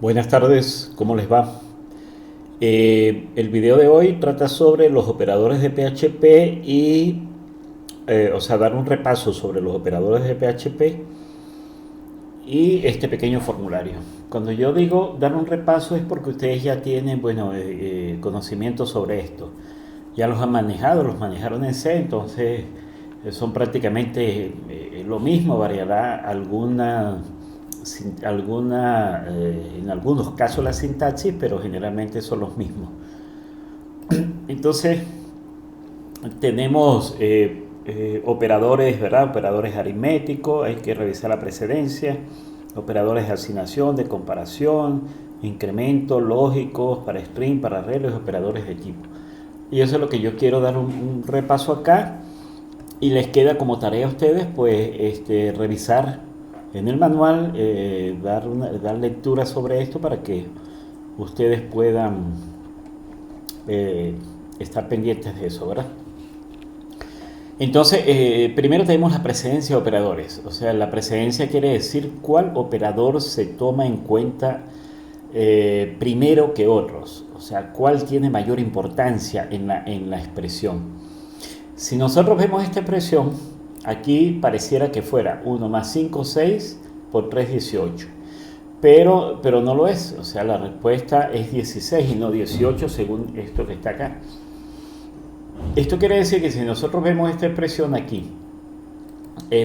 Buenas tardes, ¿cómo les va? El video de hoy trata sobre los operadores de PHP o sea, dar un repaso sobre los operadores de PHP y este pequeño formulario. Cuando yo digo dar un repaso es porque ustedes ya tienen, bueno, conocimiento sobre esto. Ya los han manejado, los manejaron en C, entonces son prácticamente lo mismo, variará en algunos casos la sintaxis, pero generalmente son los mismos. Entonces, tenemos operadores, ¿verdad? Operadores aritméticos, hay que revisar la precedencia, operadores de asignación, de comparación, incremento, lógicos, para string, para arreglos, operadores de tipo. Y eso es lo que yo quiero dar un repaso acá. Y les queda como tarea a ustedes, pues, revisar en el manual, dar lectura sobre esto para que ustedes puedan estar pendientes de eso, ¿verdad? Entonces, primero tenemos la precedencia de operadores. O sea, la precedencia quiere decir cuál operador se toma en cuenta primero que otros. O sea, cuál tiene mayor importancia en la expresión. Si nosotros vemos esta expresión, aquí pareciera que fuera 1 más 5, 6 por 3, 18. Pero no lo es. O sea, la respuesta es 16 y no 18 según esto que está acá. Esto quiere decir que si nosotros vemos esta expresión aquí,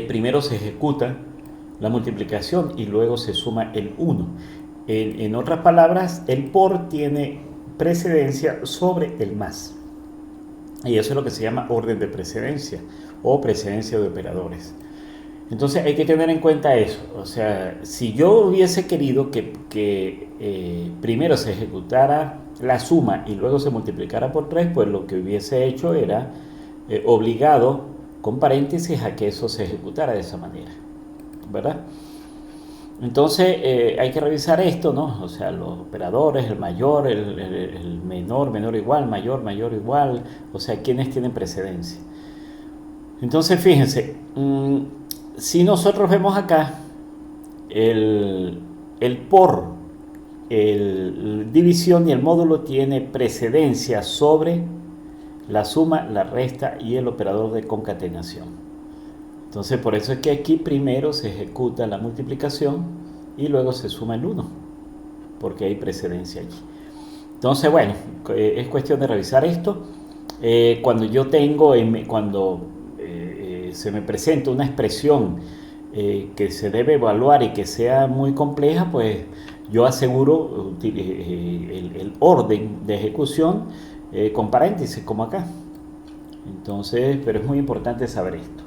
primero se ejecuta la multiplicación y luego se suma el 1. En otras palabras, el por tiene precedencia sobre el más. Y eso es lo que se llama orden de precedencia o precedencia de operadores. Entonces hay que tener en cuenta eso. O sea, si yo hubiese querido que primero se ejecutara la suma y luego se multiplicara por 3, pues lo que hubiese hecho era obligado con paréntesis a que eso se ejecutara de esa manera, ¿verdad? Entonces hay que revisar esto, ¿no? O sea, los operadores, el mayor, el menor, menor igual, mayor, mayor igual, o sea, quienes tienen precedencia. Entonces, fíjense, si nosotros vemos acá el por, el división y el módulo tiene precedencia sobre la suma, la resta y el operador de concatenación. Entonces, por eso es que aquí primero se ejecuta la multiplicación y luego se suma el 1, porque hay precedencia allí. Entonces, bueno, es cuestión de revisar esto. Cuando yo tengo, se me presenta una expresión que se debe evaluar y que sea muy compleja, pues yo aseguro el orden de ejecución con paréntesis, como acá. Entonces, pero es muy importante saber esto.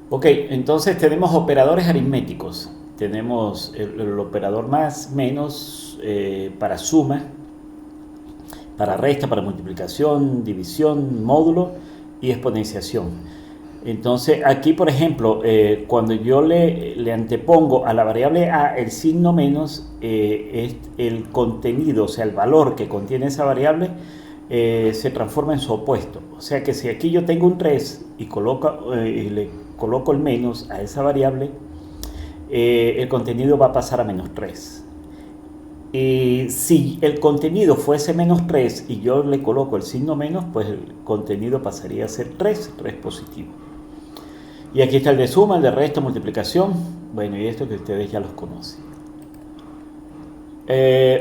Ok, entonces tenemos operadores aritméticos. Tenemos el operador más, menos, para suma, para resta, para multiplicación, división, módulo y exponenciación. Entonces aquí, por ejemplo, cuando yo le antepongo a la variable a el signo menos, es el contenido, o sea, el valor que contiene esa variable, se transforma en su opuesto. O sea que si aquí yo tengo un 3 y le coloco el menos a esa variable, el contenido va a pasar a menos 3. Y si el contenido fuese menos 3 y yo le coloco el signo menos, pues el contenido pasaría a ser 3 positivo. Y aquí está el de suma, el de resta, multiplicación. Bueno, y esto que ustedes ya los conocen.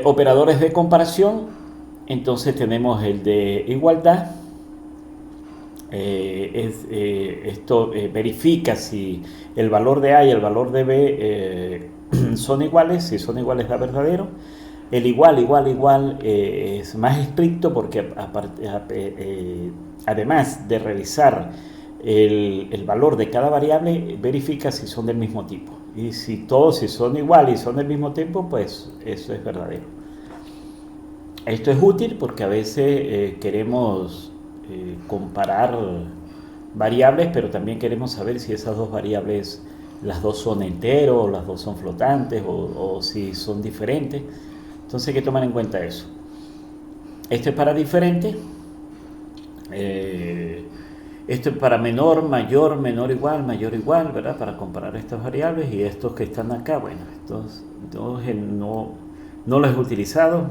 Operadores de comparación. Entonces tenemos el de igualdad. Esto verifica si el valor de A y el valor de B son iguales. Si son iguales da verdadero. El igual es más estricto porque además de revisar el valor de cada variable, verifica si son del mismo tipo. Y si son iguales y son del mismo tipo, pues eso es verdadero. Esto es útil porque a veces queremos comparar variables, pero también queremos saber si esas dos variables, las dos son enteros, las dos son flotantes o si son diferentes. Entonces hay que tomar en cuenta eso. Esto es para diferente. Esto es para menor, mayor, menor igual, ¿verdad? Para comparar estas variables y estos que están acá, bueno, estos no No los he utilizado,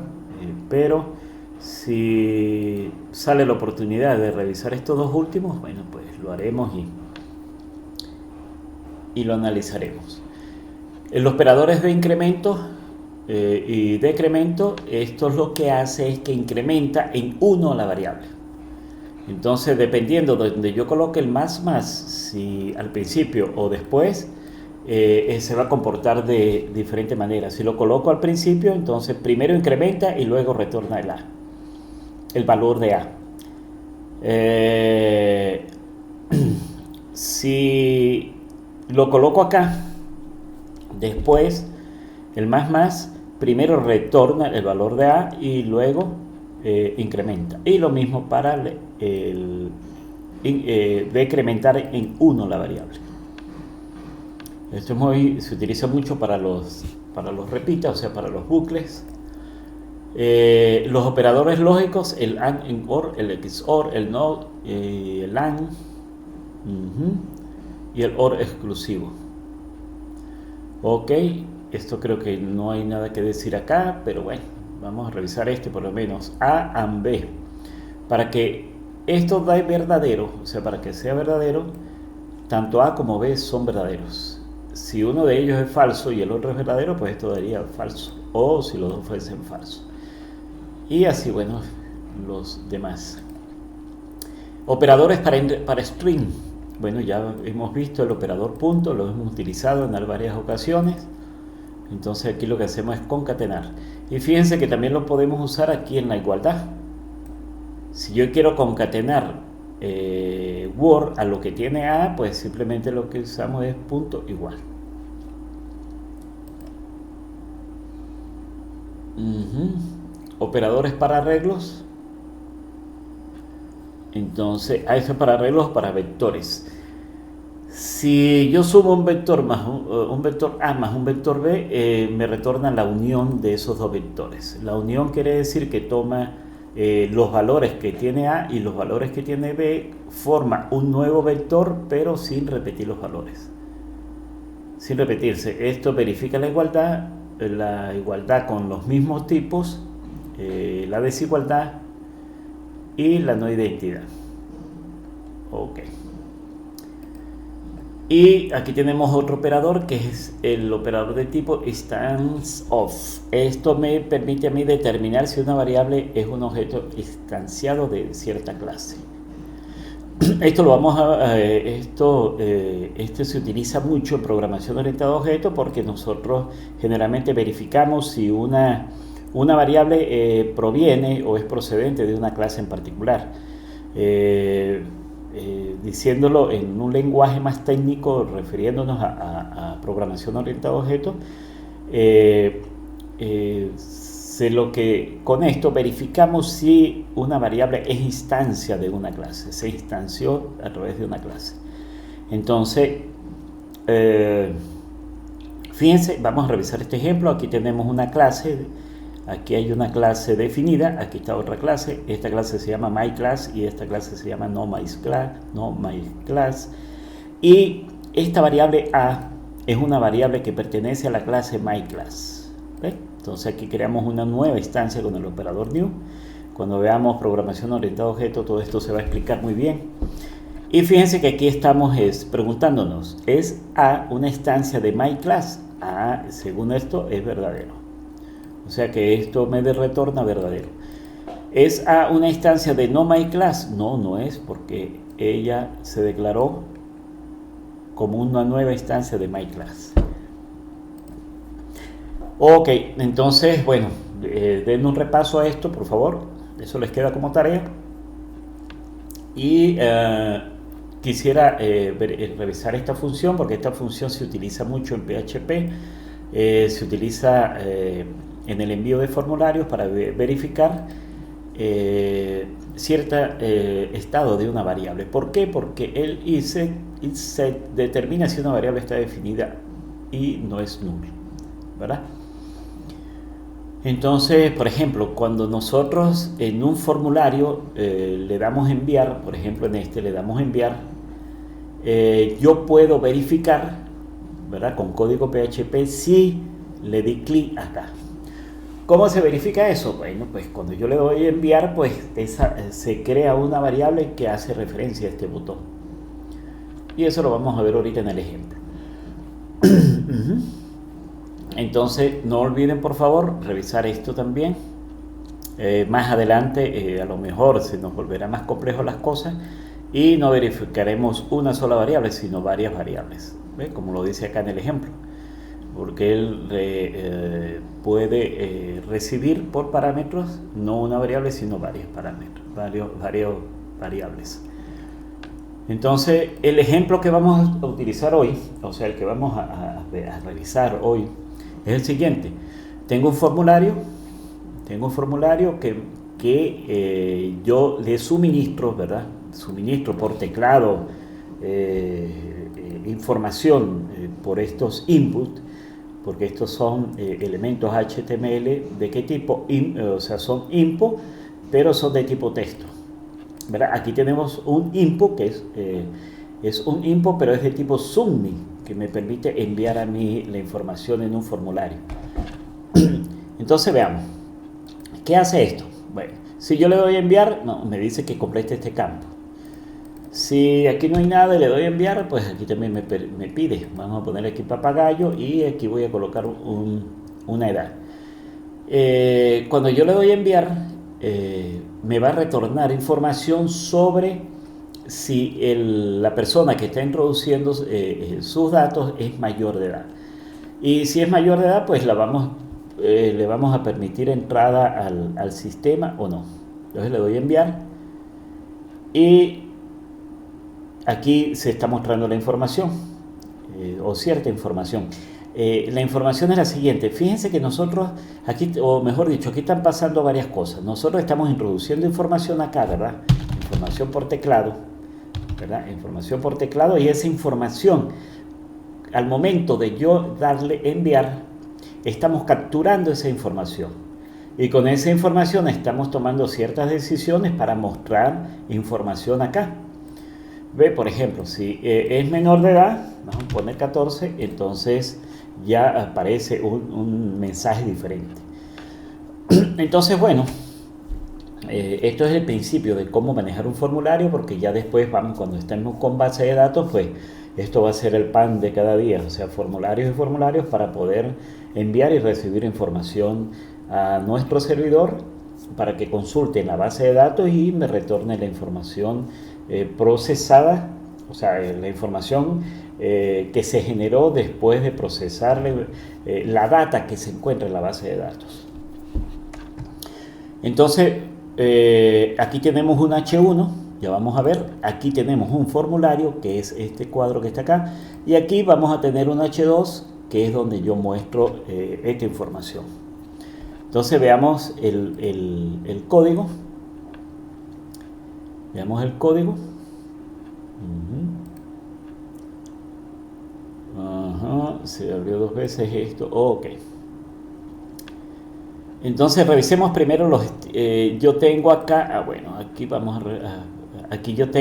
pero si sale la oportunidad de revisar estos dos últimos, bueno, pues lo haremos y lo analizaremos. Los operadores de incremento y decremento, esto es lo que hace es que incrementa en 1 la variable. Entonces, dependiendo de donde yo coloque el más, si al principio o después, se va a comportar de diferente manera. Si lo coloco al principio, entonces primero incrementa y luego retorna el valor de A. Si lo coloco acá, después el más primero retorna el valor de A y luego incrementa. Y lo mismo para decrementar en 1 la variable. Esto se utiliza mucho para los repitas, o sea, para los bucles. Los operadores lógicos, el AND, el OR, el XOR, el NOT, el AND y el OR exclusivo. Ok, esto creo que no hay nada que decir acá, pero bueno, vamos a revisar por lo menos A and B. Para que esto da verdadero, o sea, para que sea verdadero, tanto A como B son verdaderos. Si uno de ellos es falso y el otro es verdadero, pues esto daría falso. O si los dos fuesen falsos. Y así, bueno, los demás. Operadores para string. Bueno, ya hemos visto el operador punto, lo hemos utilizado en varias ocasiones. Entonces aquí lo que hacemos es concatenar. Y fíjense que también lo podemos usar aquí en la igualdad. Si yo quiero concatenar Word a lo que tiene A, pues simplemente lo que usamos es punto igual. Operadores para arreglos. Entonces, eso es para arreglos para vectores. Si yo sumo un vector más un vector A más un vector B, me retorna la unión de esos dos vectores. La unión quiere decir que toma los valores que tiene A y los valores que tiene B, forma un nuevo vector, pero sin repetir los valores. Sin repetirse. Esto verifica la igualdad con los mismos tipos, la desigualdad y la no identidad. Ok. Y aquí tenemos otro operador que es el operador de tipo instance of. Esto me permite a mí determinar si una variable es un objeto instanciado de cierta clase. Esto se utiliza mucho en programación orientada a objetos porque nosotros generalmente verificamos si una variable proviene o es procedente de una clase en particular. Diciéndolo en un lenguaje más técnico, refiriéndonos a programación orientada a objetos, con esto verificamos si una variable es instancia de una clase, se instanció a través de una clase. Entonces, fíjense, vamos a revisar este ejemplo. Aquí tenemos una clase. Aquí hay una clase definida, aquí está otra clase, esta clase se llama myClass y esta clase se llama noMyClass, y esta variable A es una variable que pertenece a la clase myClass. ¿Ve? Entonces aquí creamos una nueva instancia con el operador new. Cuando veamos programación orientada a objetos, todo esto se va a explicar muy bien. Y fíjense que aquí estamos preguntándonos, ¿es A una instancia de myClass? A, según esto, es verdadero. O sea que esto me retorna verdadero. ¿Es A una instancia de noMyClass? No, no es, porque ella se declaró como una nueva instancia de myClass. Ok, entonces, bueno, den un repaso a esto, por favor. Eso les queda como tarea. Y quisiera revisar esta función, porque esta función se utiliza mucho en PHP. Se utiliza en el envío de formularios para verificar cierto estado de una variable. ¿Por qué? Porque el isSet determina si una variable está definida y no es null, ¿verdad? Entonces, por ejemplo, cuando nosotros en un formulario le damos enviar, por ejemplo en este le damos enviar, yo puedo verificar, ¿verdad?, con código PHP si le di clic acá. ¿Cómo se verifica eso? Bueno, pues cuando yo le doy enviar, pues se crea una variable que hace referencia a este botón. Y eso lo vamos a ver ahorita en el ejemplo. Entonces, no olviden por favor revisar esto también. Más adelante a lo mejor se nos volverá más complejo las cosas y no verificaremos una sola variable, sino varias variables. ¿Ve? Como lo dice acá en el ejemplo. Porque él puede recibir por parámetros no una variable sino varios parámetros, varios variables. Entonces el ejemplo que vamos a utilizar hoy, o sea el que vamos a revisar hoy, es el siguiente. Tengo un formulario que yo le suministro, ¿verdad? Suministro por teclado información por estos inputs, porque estos son elementos HTML. ¿De qué tipo? O sea, son input, pero son de tipo texto, ¿verdad? Aquí tenemos un input que es un input, pero es de tipo submit, que me permite enviar a mí la información en un formulario. Entonces veamos, ¿qué hace esto? Bueno, si yo le doy a enviar, no, me dice que complete este campo. Si aquí no hay nada y le doy a enviar, pues aquí también me pide. Vamos a poner aquí papagayo y aquí voy a colocar una edad. Cuando yo le doy a enviar, me va a retornar información sobre si la persona que está introduciendo sus datos es mayor de edad. Y si es mayor de edad, pues le vamos a permitir entrada al sistema o no. Entonces le doy a enviar y aquí se está mostrando la información o cierta información. La información es la siguiente. Fíjense que nosotros aquí, o mejor dicho, aquí están pasando varias cosas. Nosotros estamos introduciendo información acá, ¿verdad? Información por teclado, ¿verdad? Información por teclado, y esa información, al momento de yo darle enviar, estamos capturando esa información. Y con esa información estamos tomando ciertas decisiones para mostrar información acá. Ve, por ejemplo, si es menor de edad, vamos a poner 14, entonces ya aparece un mensaje diferente. Entonces, bueno, esto es el principio de cómo manejar un formulario, porque ya después cuando estemos con base de datos, pues esto va a ser el pan de cada día, o sea, formularios y formularios para poder enviar y recibir información a nuestro servidor para que consulte la base de datos y me retorne la información procesada, o sea, la información que se generó después de procesarle la data que se encuentra en la base de datos. Entonces, aquí tenemos un H1, ya vamos a ver, aquí tenemos un formulario que es este cuadro que está acá, y aquí vamos a tener un H2 que es donde yo muestro esta información. Entonces veamos el código. Veamos el código. Se abrió dos veces esto. Ok. Entonces revisemos primero yo tengo acá. Bueno, aquí vamos aquí yo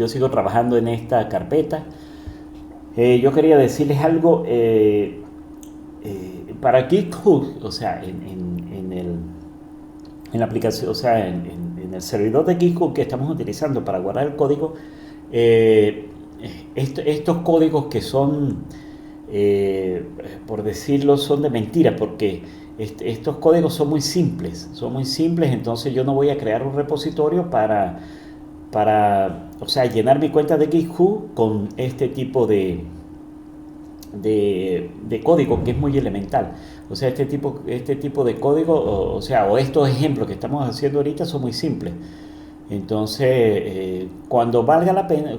sigo trabajando en esta carpeta. Yo quería decirles algo. Para GitHub, o sea, en la aplicación, o sea, en el servidor de GitHub que estamos utilizando para guardar el código, estos códigos que son, por decirlo, son de mentira, porque estos códigos son muy simples, entonces yo no voy a crear un repositorio para o sea, llenar mi cuenta de GitHub con este tipo de código que es muy elemental. O sea, este tipo de código, o estos ejemplos que estamos haciendo ahorita son muy simples. Entonces, cuando valga la pena,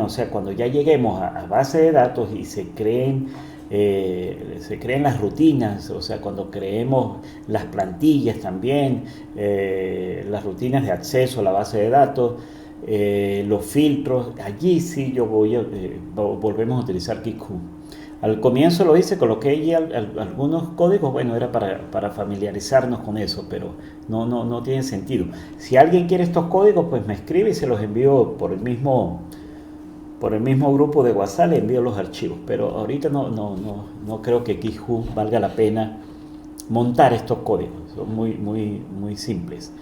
o sea, cuando ya lleguemos a base de datos y se creen las rutinas, o sea, cuando creemos las plantillas también, las rutinas de acceso a la base de datos, los filtros, allí sí volvemos a utilizar GitHub. Al comienzo lo hice, coloqué allí algunos códigos, bueno, era para familiarizarnos con eso, pero no tiene sentido. Si alguien quiere estos códigos, pues me escribe y se los envío por el mismo grupo de WhatsApp, le envío los archivos, pero ahorita no creo que GitHub valga la pena montar estos códigos, son muy simples.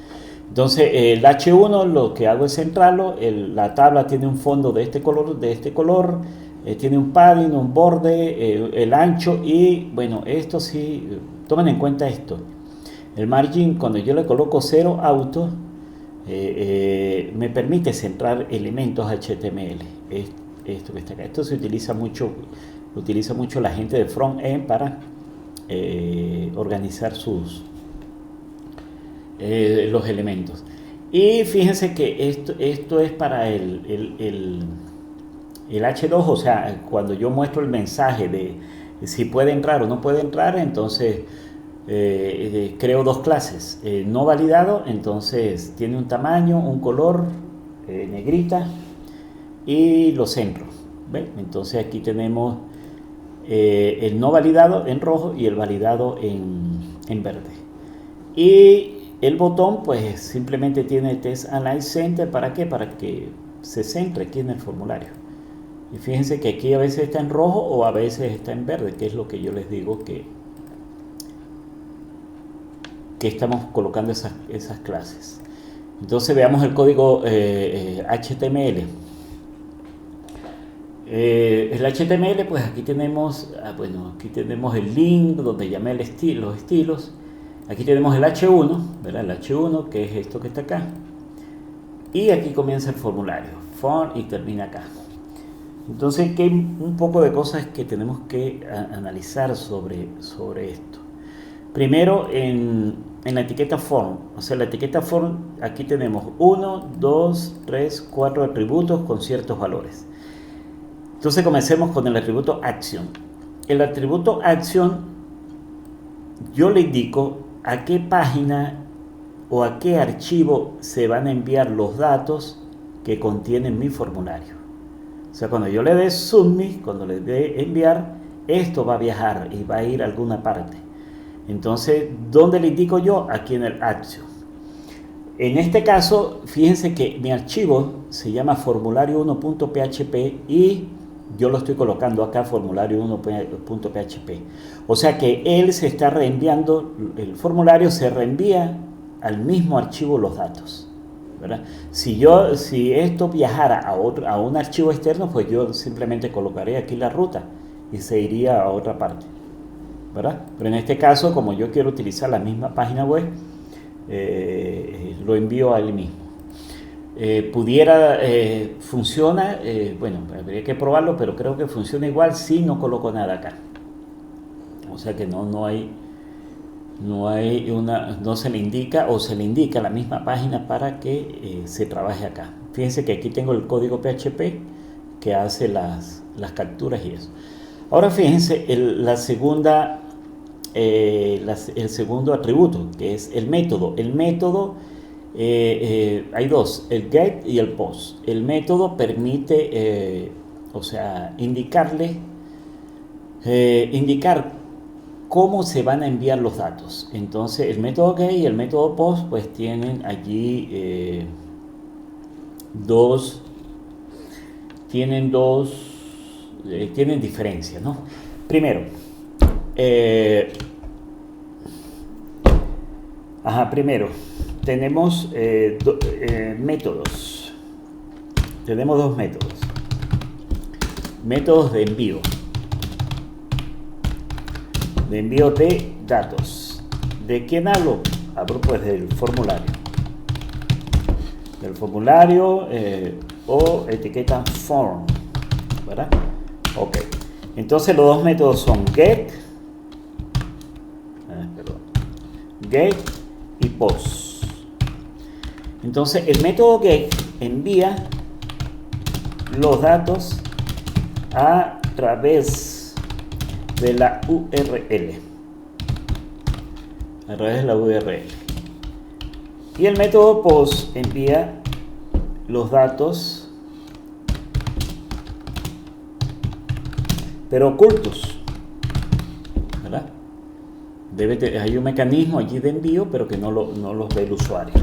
Entonces el H1 lo que hago es centrarlo, la tabla tiene un fondo de este color, tiene un padding, un borde, el ancho y bueno, esto sí, tomen en cuenta esto. El margin, cuando yo le coloco 0 auto, me permite centrar elementos HTML. Esto que está acá. Esto se utiliza mucho, lo utiliza mucho la gente de front-end para organizar los elementos. Y fíjense que esto es para el H2, o sea, cuando yo muestro el mensaje de si puede entrar o no puede entrar, entonces creo dos clases. No validado, entonces tiene un tamaño, un color, negrita, y lo centro. ¿Ven? Entonces aquí tenemos el no validado en rojo y el validado en verde. Y el botón pues simplemente tiene Test Align Center. ¿Para qué? Para que se centre aquí en el formulario. Y fíjense que aquí a veces está en rojo o a veces está en verde, que es lo que yo les digo que estamos colocando esas clases. Entonces veamos el código HTML. El HTML, pues aquí tenemos, aquí tenemos el link donde llamé los estilos. Aquí tenemos el H1, ¿verdad? El H1, que es esto que está acá. Y aquí comienza el formulario, form, y termina acá. Entonces, que hay un poco de cosas que tenemos que analizar sobre esto. Primero, en la etiqueta form, o sea, la etiqueta form, aquí tenemos 1, 2, 3, 4 atributos con ciertos valores. Entonces, comencemos con el atributo action. El atributo action, yo le indico a qué página o a qué archivo se van a enviar los datos que contienen mi formulario. O sea, cuando yo le dé submit, cuando le dé enviar, esto va a viajar y va a ir a alguna parte. Entonces, ¿dónde le indico yo? Aquí en el action. En este caso, fíjense que mi archivo se llama formulario1.php y yo lo estoy colocando acá, formulario1.php. O sea que él se está reenviando, el formulario se reenvía al mismo archivo los datos, ¿verdad? Si esto viajara a un archivo externo, pues yo simplemente colocaré aquí la ruta y se iría a otra parte, ¿verdad? Pero en este caso, como yo quiero utilizar la misma página web, lo envío a él mismo. Funciona, bueno, habría que probarlo, pero creo que funciona igual si no coloco nada acá. O sea que no se le indica o se le indica la misma página para que se trabaje acá. Fíjense que aquí tengo el código PHP que hace las capturas y eso. Ahora fíjense el segundo atributo, que es el método. El método, hay dos, el get y el post. El método permite, indicar cómo se van a enviar los datos. Entonces el método get y el método post pues tienen allí tienen diferencias, ¿no? Primero, tenemos métodos. Tenemos dos métodos. Métodos de envío. De envío de datos. ¿De quién hablo? Hablo pues del formulario. Del formulario o etiqueta form, ¿verdad? Ok. Entonces los dos métodos son get y post. Entonces el método get envía los datos a través de la URL. A través de la URL. Y el método post envía los datos, pero ocultos, ¿verdad? Hay un mecanismo allí de envío, pero que no los ve el usuario.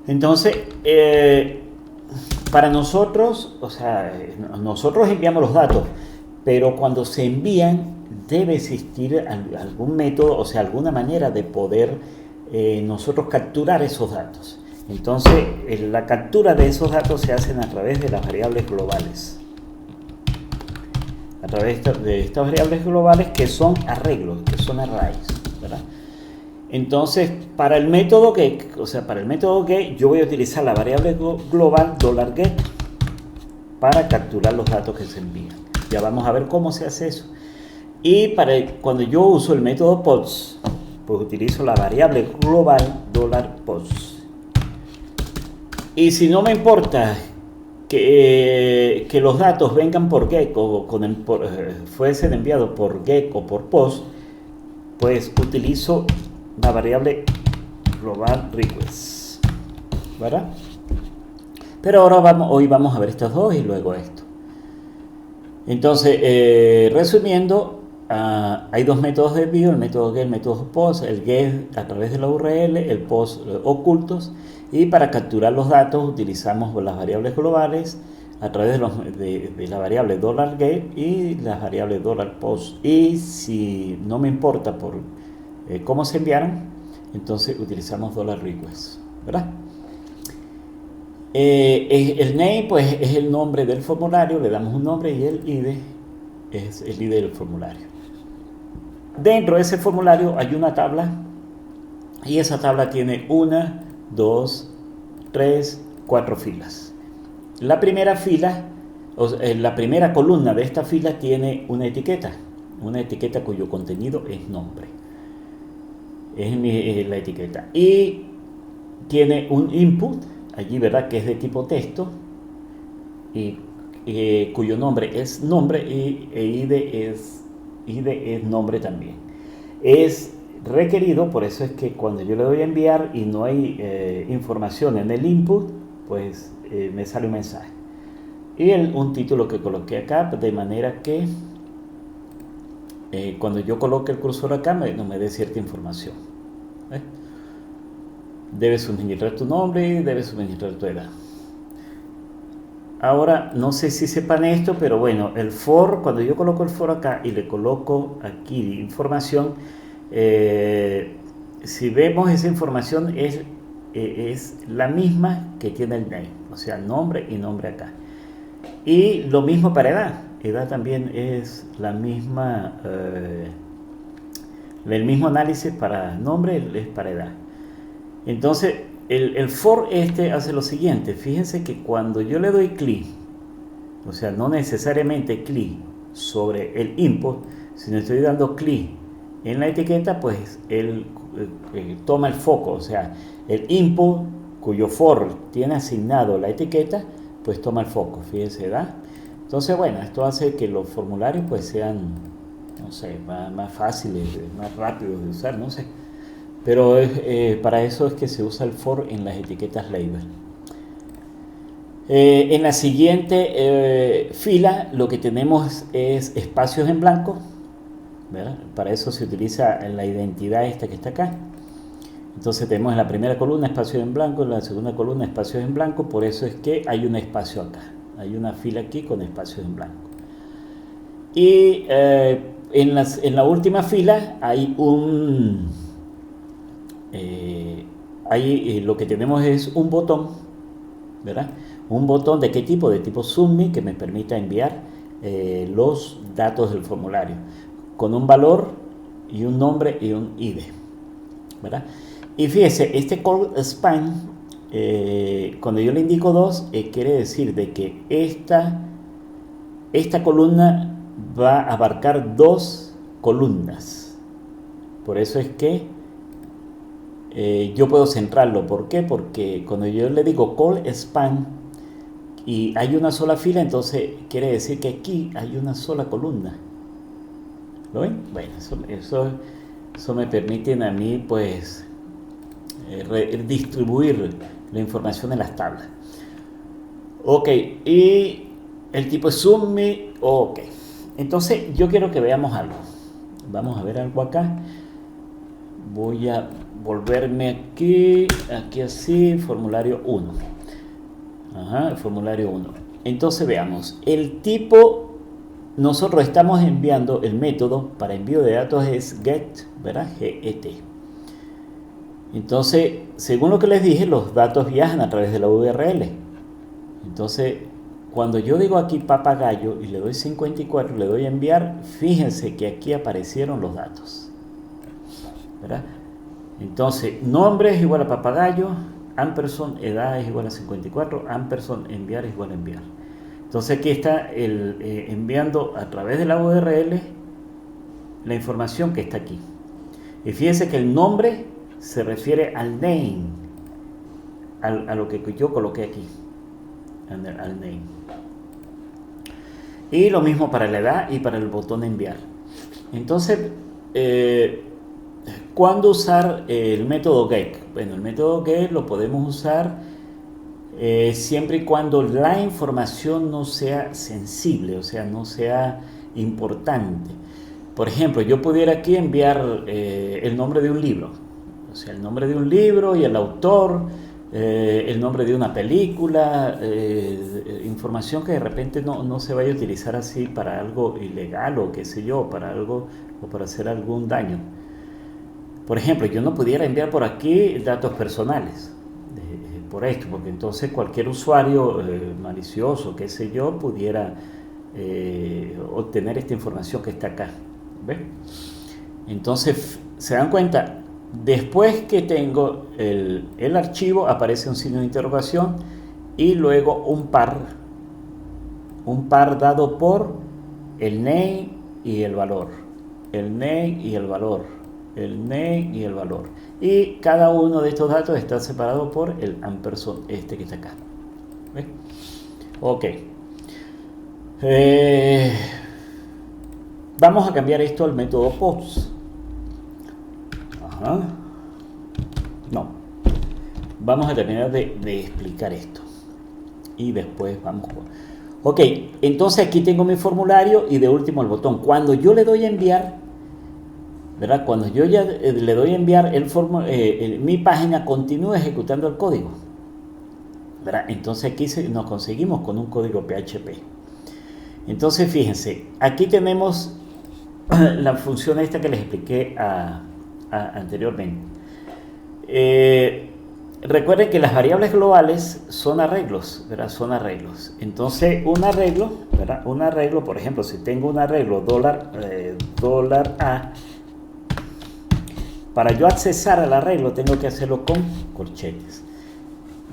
Entonces, para nosotros, nosotros enviamos los datos, pero cuando se envían, debe existir algún método, o sea, alguna manera de poder nosotros capturar esos datos. Entonces, la captura de esos datos se hacen a través de las variables globales. A través de estas variables globales que son arreglos, que son arrays, ¿verdad? Entonces, para el método get, yo voy a utilizar la variable global $get para capturar los datos que se envían. Ya vamos a ver cómo se hace eso. Y cuando yo uso el método post, pues utilizo la variable global $post. Y si no me importa que los datos vengan por get o fuesen enviados por get o por post, pues utilizo la variable global request, ¿verdad? Pero ahora hoy vamos a ver estas dos y luego esto. Entonces, resumiendo, hay dos métodos de envío, el método get, el método post, el get a través de la URL, el post ocultos, y para capturar los datos utilizamos las variables globales a través de la variable $get y las variables $post. Y si no me importa por cómo se enviaron, entonces utilizamos $request, ¿verdad? El name pues es el nombre del formulario, le damos un nombre, y el ID es el ID del formulario. Dentro de ese formulario hay una tabla, y esa tabla tiene 1, 2, 3, 4 filas. La primera fila, la primera columna de esta fila tiene una etiqueta cuyo contenido es nombre. Es la etiqueta. Y tiene un input allí, ¿verdad? Que es de tipo texto, y cuyo nombre es nombre, y ID es nombre también. Es requerido, por eso es que cuando yo le doy a enviar y no hay información en el input, pues me sale un mensaje. Y un título que coloqué acá, de manera que cuando yo coloque el cursor acá no me dé cierta información. Debes suministrar tu nombre, debes suministrar tu edad. Ahora, no sé si sepan esto, pero bueno, el for, cuando yo coloco el for acá y le coloco aquí información, si vemos esa información es la misma que tiene el name, o sea, nombre y nombre acá. Y lo mismo para edad también es la misma, el mismo análisis para nombre es para edad. Entonces, el for hace lo siguiente. Fíjense que cuando yo le doy clic, o sea, no necesariamente clic sobre el input, sino estoy dando clic en la etiqueta, pues él toma el foco, o sea, el input cuyo for tiene asignado la etiqueta, pues toma el foco, fíjense, ¿verdad? Entonces, bueno, esto hace que los formularios pues sean, no sé, más fáciles, más rápidos de usar, no sé. Pero para eso es que se usa el for en las etiquetas label. En la siguiente fila lo que tenemos es espacios en blanco, ¿verdad? Para eso se utiliza la identidad esta que está acá. Entonces tenemos en la primera columna espacios en blanco, en la segunda columna espacios en blanco, por eso es que hay un espacio acá. Hay una fila aquí con espacios en blanco. Y en la última fila hay lo que tenemos es un botón, ¿verdad? Un botón de qué tipo, de tipo submit, que me permita enviar los datos del formulario con un valor y un nombre y un ID, ¿verdad? Y fíjese, este call span, cuando yo le indico 2, quiere decir de que esta columna va a abarcar 2 columnas. Por eso es que yo puedo centrarlo. ¿Por qué? Porque cuando yo le digo call span y hay una sola fila, entonces quiere decir que aquí hay una sola columna. ¿Lo ven? Bueno, eso me permite a mí pues distribuir la información en las tablas. Ok, y el tipo es submit. Ok, entonces yo quiero que veamos algo. Vamos a ver algo acá. Voy a volverme aquí así, formulario 1. Ajá, el formulario 1. Entonces veamos, el tipo nosotros estamos enviando, el método para envío de datos es get, ¿verdad? GET. Entonces, según lo que les dije, los datos viajan a través de la URL. Entonces, cuando yo digo aquí papagayo y le doy 54, le doy a enviar, fíjense que aquí aparecieron los datos, ¿verdad? Entonces, nombre es igual a papagayo, ampersand, edad es igual a 54, ampersand, enviar es igual a enviar. Entonces aquí está enviando a través de la URL la información que está aquí. Y fíjense que el nombre se refiere al name, a lo que yo coloqué aquí, al name. Y lo mismo para la edad y para el botón de enviar. Entonces, ¿cuándo usar el método get? Bueno, el método get lo podemos usar siempre y cuando la información no sea sensible, o sea, no sea importante. Por ejemplo, yo pudiera aquí enviar el nombre de un libro, o sea, el nombre de un libro y el autor, el nombre de una película, información que de repente no se vaya a utilizar así para algo ilegal o qué sé yo, para algo o para hacer algún daño. Por ejemplo, yo no pudiera enviar por aquí datos personales. Por esto, porque entonces cualquier usuario malicioso, qué sé yo, pudiera obtener esta información que está acá. ¿Ven? Entonces, se dan cuenta, después que tengo el archivo, aparece un signo de interrogación y luego un par dado por el name y el valor, el name y el valor, el name y el valor. Y cada uno de estos datos está separado por el ampersand este que está acá. ¿Ves? Ok. Vamos a cambiar esto al método post. Ajá. No. Vamos a terminar de explicar esto. Y después vamos con... Ok, entonces aquí tengo mi formulario y de último el botón. Cuando yo le doy a enviar, ¿verdad? Cuando yo ya le doy a enviar mi página continúa ejecutando el código, ¿verdad? Entonces aquí nos conseguimos con un código PHP. Entonces fíjense, aquí tenemos la función esta que les expliqué anteriormente. Recuerden que las variables globales son arreglos, ¿verdad? Son arreglos. Entonces un arreglo, ¿verdad? Un arreglo, por ejemplo, si tengo un arreglo $A, para yo accesar al arreglo tengo que hacerlo con corchetes.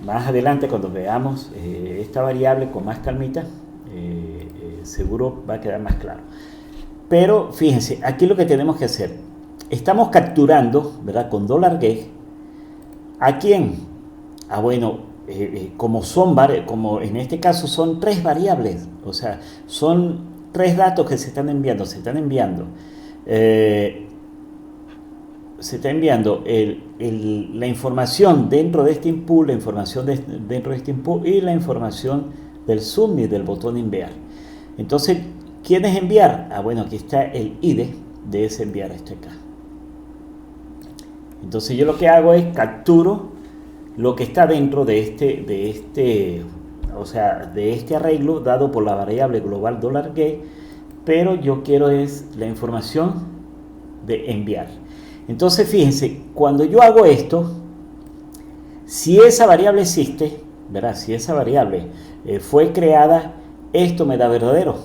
Más adelante, cuando veamos esta variable con más calmita, seguro va a quedar más claro. Pero fíjense, aquí lo que tenemos que hacer, estamos capturando, ¿verdad? Con $get, ¿a quién? Bueno, como en este caso son 3 variables, o sea, son 3 datos que se están enviando, se está enviando la información dentro de este input, la información dentro de este input y la información del submit del botón enviar. Entonces, ¿quién es enviar? Bueno, aquí está el ID de ese enviar, este acá. Entonces yo lo que hago es capturo lo que está dentro de este arreglo dado por la variable global $get, pero yo quiero es la información de enviar. Entonces fíjense, cuando yo hago esto, si esa variable existe, ¿verdad? Si esa variable fue creada, esto me da verdadero.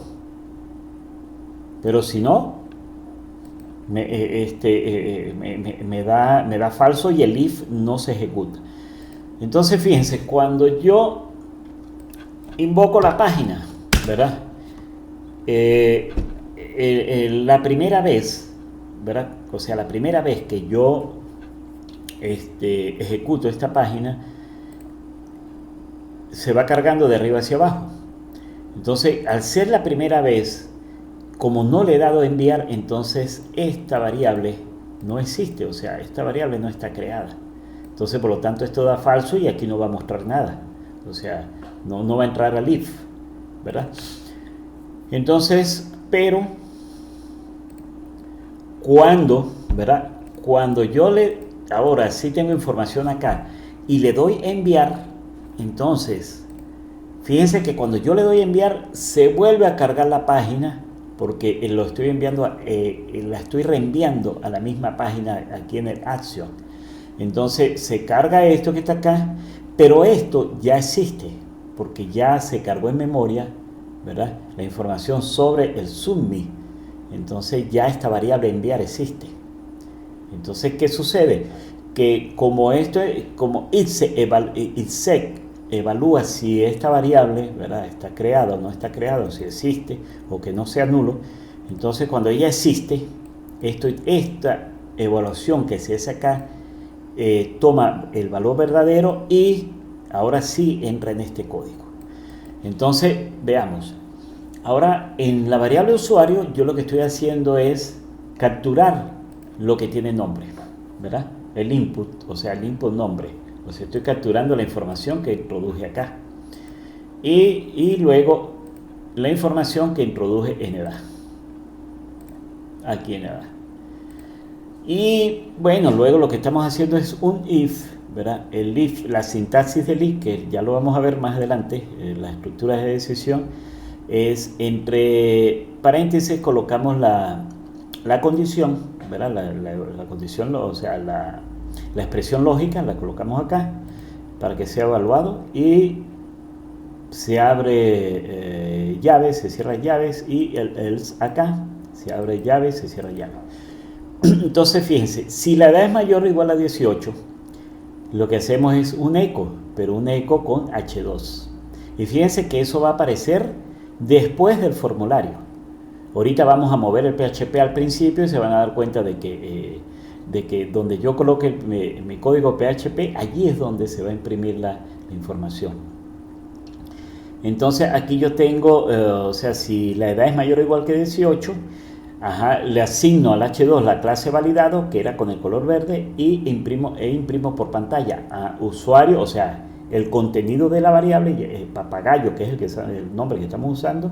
Pero si no, me da falso y el if no se ejecuta. Entonces fíjense, cuando yo invoco la página, ¿verdad? La primera vez, ¿verdad? O sea, la primera vez que yo ejecuto esta página, se va cargando de arriba hacia abajo. Entonces, al ser la primera vez, como no le he dado a enviar, entonces esta variable no existe, o sea, esta variable no está creada. Entonces, por lo tanto, esto da falso y aquí no va a mostrar nada. O sea, no va a entrar al if, ¿verdad? Entonces, pero ¿verdad? Cuando yo ahora sí tengo información acá y le doy enviar, entonces, fíjense que cuando yo le doy enviar, se vuelve a cargar la página porque lo estoy enviando, la estoy reenviando a la misma página aquí en el Action. Entonces se carga esto que está acá, pero esto ya existe, porque ya se cargó en memoria, ¿verdad?, la información sobre el submit. Entonces ya esta variable enviar existe. Entonces, ¿qué sucede? Que como ITSEC evalúa si esta variable, ¿verdad?, está creada o no está creada, si existe o que no sea nulo, entonces cuando ella existe, esta evaluación que se hace acá toma el valor verdadero y ahora sí entra en este código. Entonces, veamos. Ahora, en la variable usuario, yo lo que estoy haciendo es capturar lo que tiene nombre, ¿verdad? El input, o sea, el input nombre. O sea, estoy capturando la información que introduje acá. Y luego la información que introduje en edad. Aquí en edad. Y bueno, luego lo que estamos haciendo es un if, ¿verdad? El if, la sintaxis del if, que ya lo vamos a ver más adelante, las estructuras de decisión, es entre paréntesis colocamos la condición, ¿verdad? La condición, o sea, la expresión lógica la colocamos acá para que sea evaluado y se abre llaves, se cierra llaves y el else acá se abre llaves, se cierra llaves. Entonces fíjense, si la edad es mayor o igual a 18, lo que hacemos es un eco, pero un eco con H2. Y fíjense que eso va a aparecer después del formulario. Ahorita vamos a mover el PHP al principio y se van a dar cuenta de que donde yo coloque mi código PHP, allí es donde se va a imprimir la información. Entonces aquí yo tengo, o sea, si la edad es mayor o igual que 18, le asigno al H2 la clase validado, que era con el color verde, y imprimo por pantalla a usuario, o sea, el contenido de la variable, papagayo, que es el nombre que estamos usando.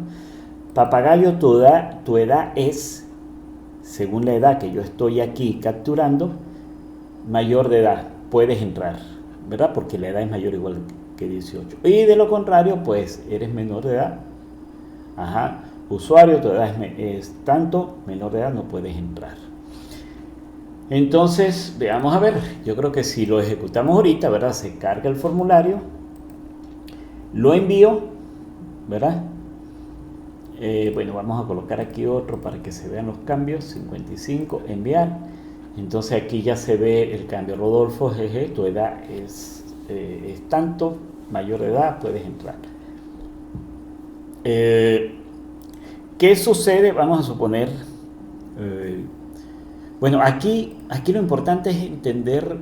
Papagayo, tu edad es, según la edad que yo estoy aquí capturando, mayor de edad, puedes entrar, ¿verdad? Porque la edad es mayor o igual que 18. Y de lo contrario, pues eres menor de edad. Usuario, tu edad es tanto, menor de edad no puedes entrar. Entonces, veamos a ver, yo creo que si lo ejecutamos ahorita, ¿verdad? Se carga el formulario, lo envío, ¿verdad? Bueno, vamos a colocar aquí otro para que se vean los cambios, 55, enviar. Entonces aquí ya se ve el cambio. Rodolfo, jeje, tu edad es tanto, mayor de edad, puedes entrar. ¿Qué sucede? Vamos a suponer, bueno, aquí lo importante es entender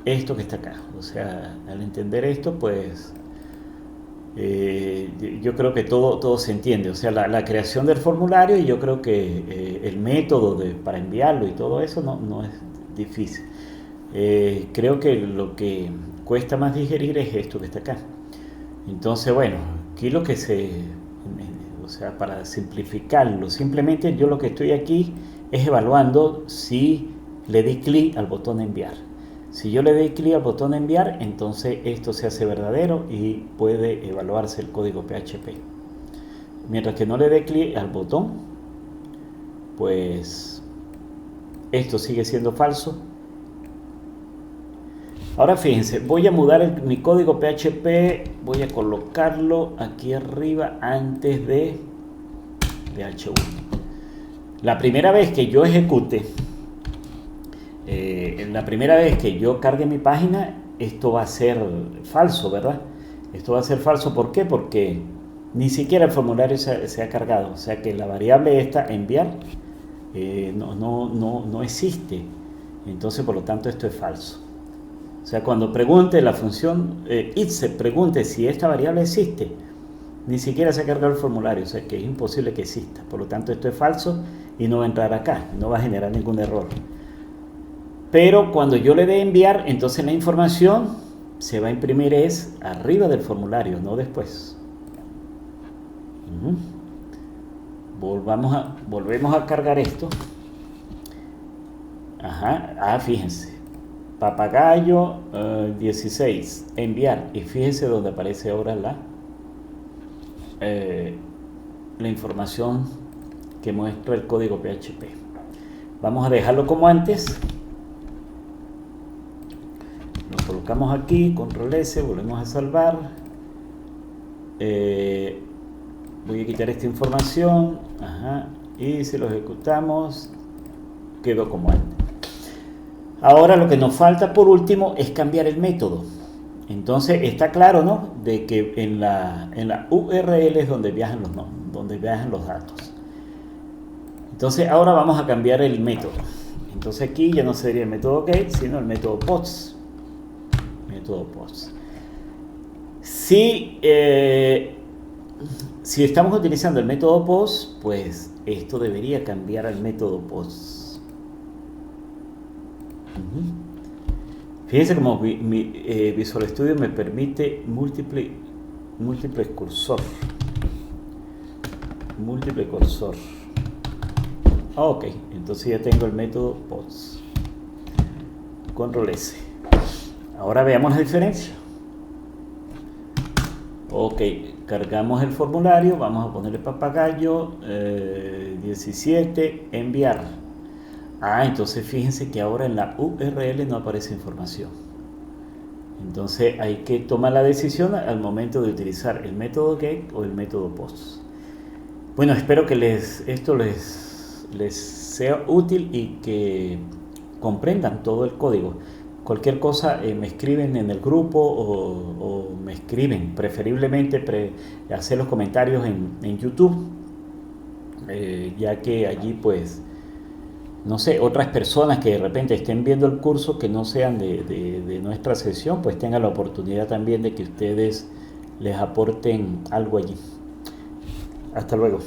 esto que está acá. O sea, al entender esto, pues yo creo que todo se entiende. O sea, la creación del formulario, y yo creo que el método para enviarlo y todo eso no es difícil. Creo que lo que cuesta más digerir es esto que está acá. Entonces, bueno, aquí lo que o sea, para simplificarlo, simplemente yo lo que estoy aquí es evaluando si le di clic al botón enviar. Si yo le doy clic al botón enviar, entonces esto se hace verdadero y puede evaluarse el código PHP. Mientras que no le dé clic al botón, pues esto sigue siendo falso. Ahora fíjense, voy a mudar mi código PHP, voy a colocarlo aquí arriba antes de H1. La primera vez que yo ejecute, la primera vez que yo cargue mi página, esto va a ser falso, ¿verdad? Esto va a ser falso, ¿por qué? Porque ni siquiera el formulario se ha cargado, o sea que la variable esta, enviar, no existe. Entonces, por lo tanto, esto es falso. O sea, cuando pregunte la función itse, pregunte si esta variable existe, ni siquiera se ha cargado el formulario, o sea que es imposible que exista. Por lo tanto, esto es falso y no va a entrar acá, no va a generar ningún error. Pero cuando yo le dé enviar, entonces la información se va a imprimir es arriba del formulario, no después. Volvemos a cargar esto. Fíjense. Papagayo 16, enviar, y fíjense donde aparece ahora la información que muestra el código PHP. Vamos a dejarlo como antes. Lo colocamos aquí, control S, volvemos a salvar. Voy a quitar esta información. Ajá, y si lo ejecutamos, quedó como antes. Ahora lo que nos falta por último es cambiar el método. Entonces está claro, ¿no? De que en la URL es donde viajan los datos. Entonces ahora vamos a cambiar el método. Entonces aquí ya no sería el método get, sino el método post. Si estamos utilizando el método post, pues esto debería cambiar al método post. Fíjense como Visual Studio me permite múltiple cursor. Ok, entonces ya tengo el método post. Control S. Ahora veamos la diferencia. Ok, cargamos el formulario, vamos a ponerle papagayo 17, enviar. Entonces fíjense que ahora en la URL no aparece información. Entonces hay que tomar la decisión al momento de utilizar el método get o el método post. Bueno, espero que esto les sea útil y que comprendan todo el código. Cualquier cosa me escriben en el grupo o me escriben, preferiblemente hacer los comentarios en YouTube, ya que allí pues, no sé, otras personas que de repente estén viendo el curso que no sean de nuestra sesión, pues tengan la oportunidad también de que ustedes les aporten algo allí. Hasta luego.